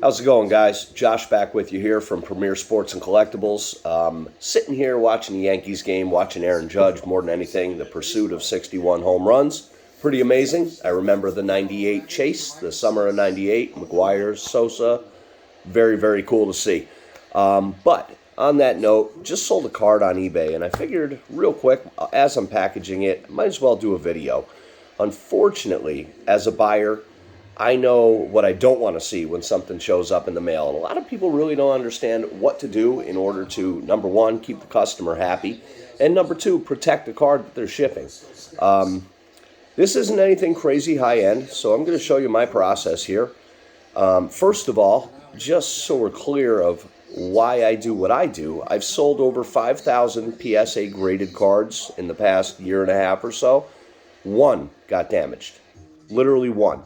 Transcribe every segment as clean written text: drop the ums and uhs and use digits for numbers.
How's it going, guys? Josh back with you here from Premier Sports and Collectibles. Sitting here watching the Yankees game, watching Aaron Judge more than anything, the pursuit of 61 home runs. Pretty amazing. I remember the 98 chase, the summer of 98, McGuire, Sosa. Very, very cool to see. But on that note, just sold a card on eBay, and I figured real quick, as I'm packaging it, I might as well do a video. Unfortunately, as a buyer, I know what I don't want to see when something shows up in the mail. And a lot of people really don't understand what to do in order to, number one, keep the customer happy, and number two, protect the card that they're shipping. This isn't anything crazy high-end, so I'm going to show you my process here. First of all, just so we're clear of why I do what I do, I've sold over 5,000 PSA graded cards in the past year and a half or so. One got damaged. Literally one.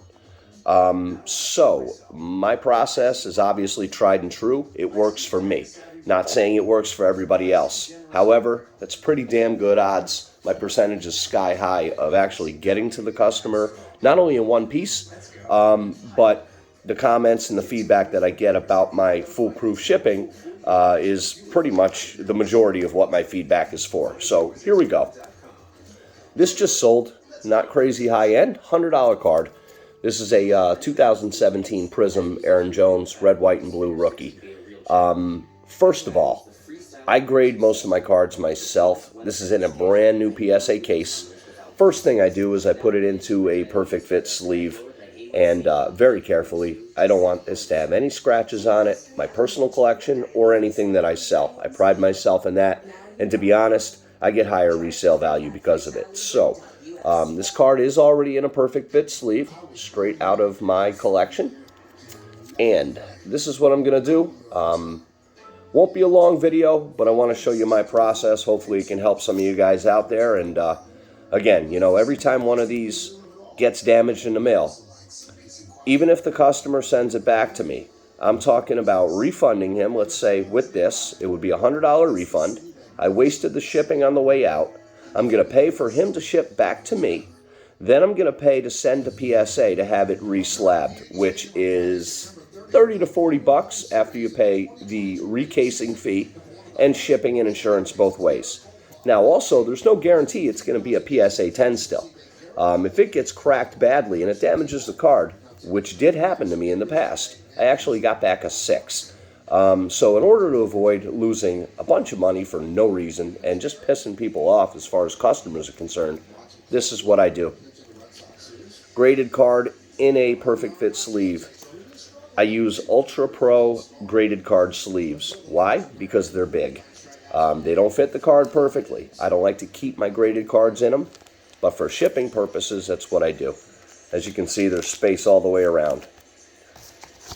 So my process is obviously tried and true. It works for me. Not saying it works for everybody else. However, that's pretty damn good odds. My percentage is sky high of actually getting to the customer, not only in one piece, but the comments and the feedback that I get about my foolproof shipping is pretty much the majority of what my feedback is for. So here we go. This just sold, not crazy high end, $100 card. This is a 2017 Prism Aaron Jones red, white, and blue rookie. First of all, I grade most of my cards myself. This is in a brand new PSA case. First thing I do is I put it into a perfect fit sleeve, and very carefully, I don't want this to have any scratches on it, my personal collection, or anything that I sell. I pride myself in that, and to be honest, I get higher resale value because of it. So this card is already in a perfect fit sleeve, straight out of my collection. And this is what I'm going to do. Won't be a long video, but I want to show you my process. Hopefully it can help some of you guys out there. And again, you know, every time one of these gets damaged in the mail, even if the customer sends it back to me, I'm talking about refunding him. Let's say with this, it would be a $100 refund. I wasted the shipping on the way out. I'm going to pay for him to ship back to me. Then I'm going to pay to send to PSA to have it reslabbed, which is 30 to 40 bucks after you pay the recasing fee and shipping and insurance both ways. Now, also, there's no guarantee it's going to be a PSA 10 still. If it gets cracked badly and it damages the card, which did happen to me in the past, I actually got back a 6. So in order to avoid losing a bunch of money for no reason and just pissing people off as far as customers are concerned, this is what I do. Graded card in a perfect fit sleeve. I use Ultra Pro graded card sleeves. Why? Because they're big. They don't fit the card perfectly. I don't like to keep my graded cards in them, but for shipping purposes, that's what I do. As you can see, there's space all the way around.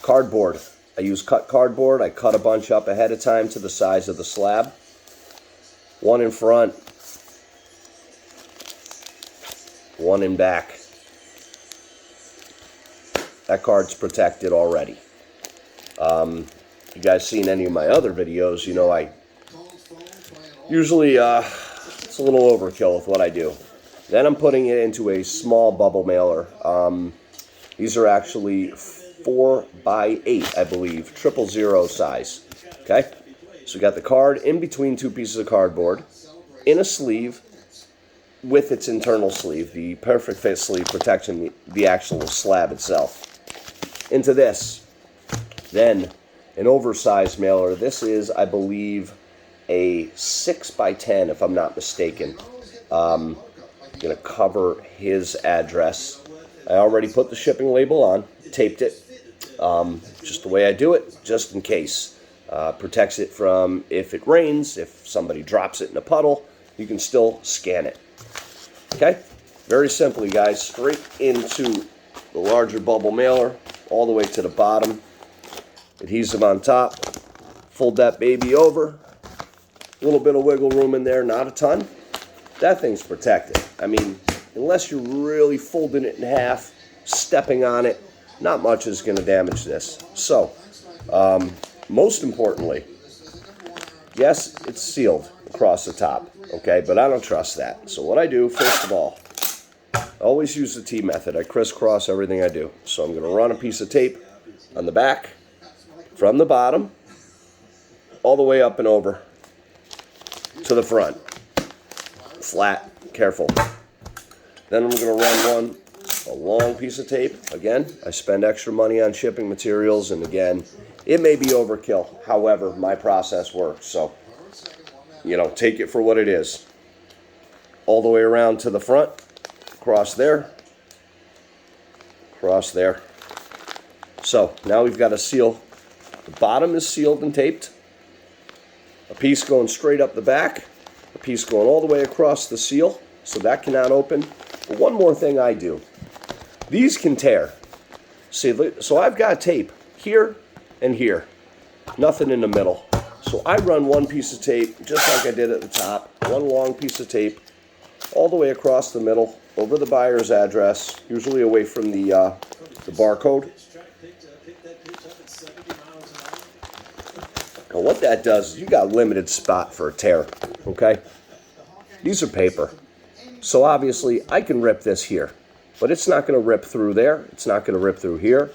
Cardboard. I use cut cardboard. I cut a bunch up ahead of time to the size of the slab. One in front, one in back. That card's protected already. You guys seen any of my other videos, you know I usually, it's a little overkill with what I do. Then I'm putting it into a small bubble mailer. These are actually 4x8, I believe, 000 size. Okay, so we got the card in between two pieces of cardboard, in a sleeve with its internal sleeve, the perfect fit sleeve protecting the actual slab itself. Into this, then an oversized mailer. This is, I believe, a 6x10, if I'm not mistaken. I'm going to cover his address. I already put the shipping label on, taped it. Just the way I do it, just in case. Protects it from if it rains, if somebody drops it in a puddle, you can still scan it. Okay? Very simply, guys, straight into the larger bubble mailer, all the way to the bottom. Adhesive on top. Fold that baby over. A little bit of wiggle room in there, not a ton. That thing's protected. I mean, unless you're really folding it in half, stepping on it, not much is going to damage this. So, most importantly, yes, it's sealed across the top, okay? But I don't trust that. So what I do, first of all, I always use the T method. I crisscross everything I do. So I'm going to run a piece of tape on the back, from the bottom all the way up and over to the front. Flat, careful. Then I'm going to run a long piece of tape. Again, I spend extra money on shipping materials, and again, it may be overkill. However, my process works, so, you know, take it for what it is. All the way around to the front, across there, across there. So, now we've got a seal. The bottom is sealed and taped. A piece going straight up the back. A piece going all the way across the seal, so that cannot open. But one more thing I do. These can tear. See, so I've got tape here and here. Nothing in the middle. So I run one piece of tape, just like I did at the top. One long piece of tape all the way across the middle, over the buyer's address, usually away from the barcode. Now what that does is you got a limited spot for a tear, okay? These are paper. So obviously I can rip this here, but it's not going to rip through there. It's not going to rip through here.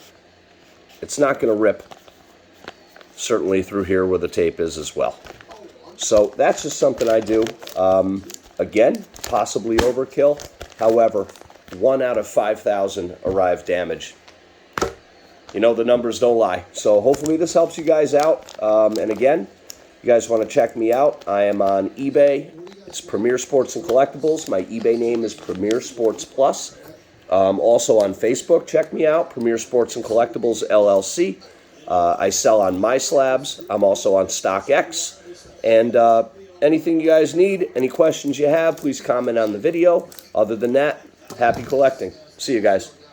It's not going to rip certainly through here where the tape is as well. So that's just something I do. Again, possibly overkill. However, 1 out of 5,000 arrive damaged. You know, the numbers don't lie. So hopefully this helps you guys out. And again, you guys want to check me out, I am on eBay. It's Premier Sports and Collectibles. My eBay name is Premier Sports Plus. Also on Facebook, check me out, Premier Sports and Collectibles LLC. I sell on MySlabs. I'm also on StockX. And anything you guys need, any questions you have, please comment on the video. Other than that, happy collecting. See you guys.